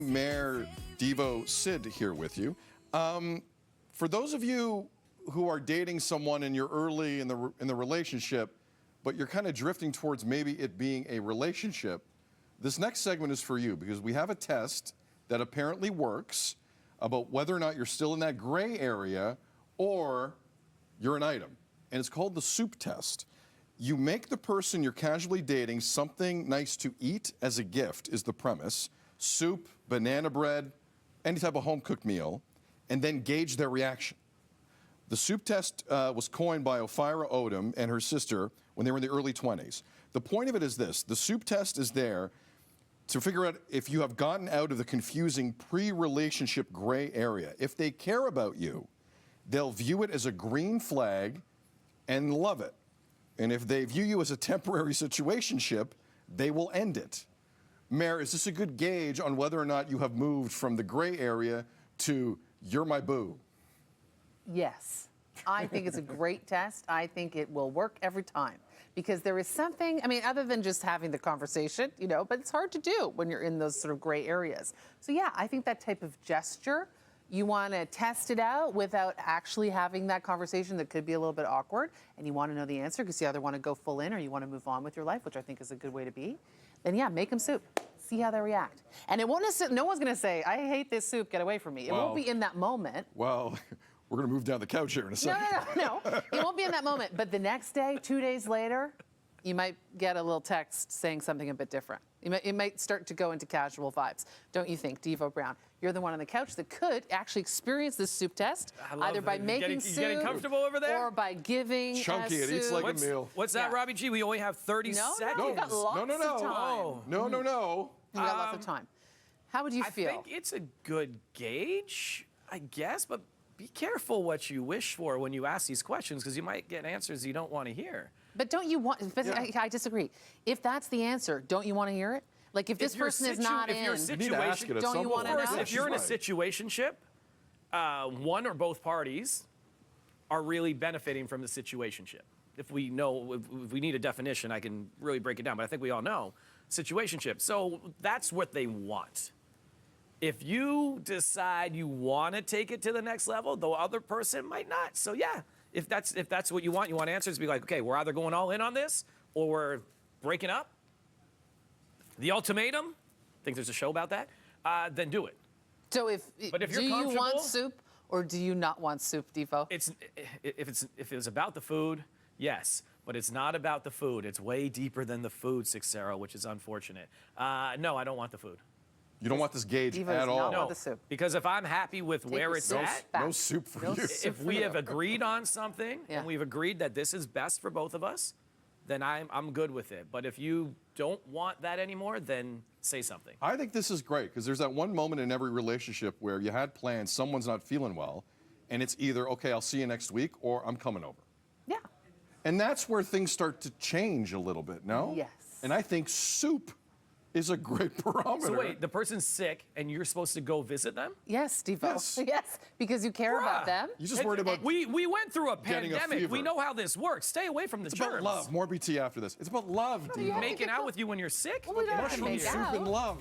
Mayor Devo Sid here with you. For those of you who are dating someone and you're early in the relationship, but you're kind of drifting towards maybe it being a relationship, this next segment is for you because we have a test that apparently works about whether or not you're still in that gray area or you're an item. And it's called the soup test. You make the person you're casually dating something nice to eat as a gift is the premise. Soup, banana bread, any type of home-cooked meal, and then gauge their reaction. The soup test was coined by Ophira Odom and her sister when they were in the early 20s. The point of it is this: the soup test is there to figure out if you have gotten out of the confusing pre-relationship gray area. If they care about you, they'll view it as a green flag and love it. And if they view you as a temporary situationship, they will end it. Mayor, is this a good gauge on whether or not you have moved from the gray area to you're my boo? Yes. I think it's a great test. I think it will work every time because there is something, I mean, other than just having the conversation, you know, but it's hard to do when you're in those sort of gray areas. So yeah, I think that type of gesture, you want to test it out without actually having that conversation that could be a little bit awkward, and you want to know the answer because you either want to go full in or you want to move on with your life, which I think is a good way to be. Then yeah, make them soup. See how they react. And it won't necessarily, no one's going to say, I hate this soup, get away from me. It won't be in that moment. Well, we're going to move down the couch here in a second. No. It won't be in that moment. But the next day, 2 days later, you might get a little text saying something a bit different. It might start to go into casual vibes. Don't you think, Devo Brown? You're the one on the couch that could actually experience this soup test, either by making soup getting comfortable over there? or by giving Chunky, it soup. eats like a meal. What's that, Robbie G? We only have 30 seconds. No, we've got lots of time. No. We've got lots of time. How would you feel? I think it's a good gauge, I guess, but be careful what you wish for when you ask these questions because you might get answers you don't want to hear. But don't you want, but I disagree. If that's the answer, don't you want to hear it? Like if this person is not in, don't you want to know? If you're in a situationship, one or both parties are really benefiting from the situationship. If we need a definition, I can really break it down, but I think we all know situationship. So that's what they want. If you decide you want to take it to the next level, the other person might not. So yeah, if that's what you want answers to be like, okay, we're either going all in on this or we're breaking up. The ultimatum, I think there's a show about that, then do it. So but if do you want soup or do you not want soup, Devo? If it's about the food, yes. But it's not about the food. It's way deeper than the food, Sixero, which is unfortunate. No, I don't want the food. You don't want this gauge Devo at all? Want the soup. Because if I'm happy with where it's at, no soup for you. If we have agreed on something and we've agreed that this is best for both of us, then I'm good with it. But if you don't want that anymore, then say something. I think this is great because there's that one moment in every relationship where you had plans, someone's not feeling well, and it's either, okay, I'll see you next week, or I'm coming over. Yeah. And that's where things start to change a little bit, no? Yes. And I think soup is a great barometer. So wait, the person's sick and you're supposed to go visit them? Yes, Devo. Yes. Yes, because you care about them. You just worried about we went through a getting pandemic. a fever. We know how this works. Stay away from the germs. It's about love. More BT after this. It's about love, Devo. Making out with you when you're sick? Well, we don't have to Mushroom make soup out. and love.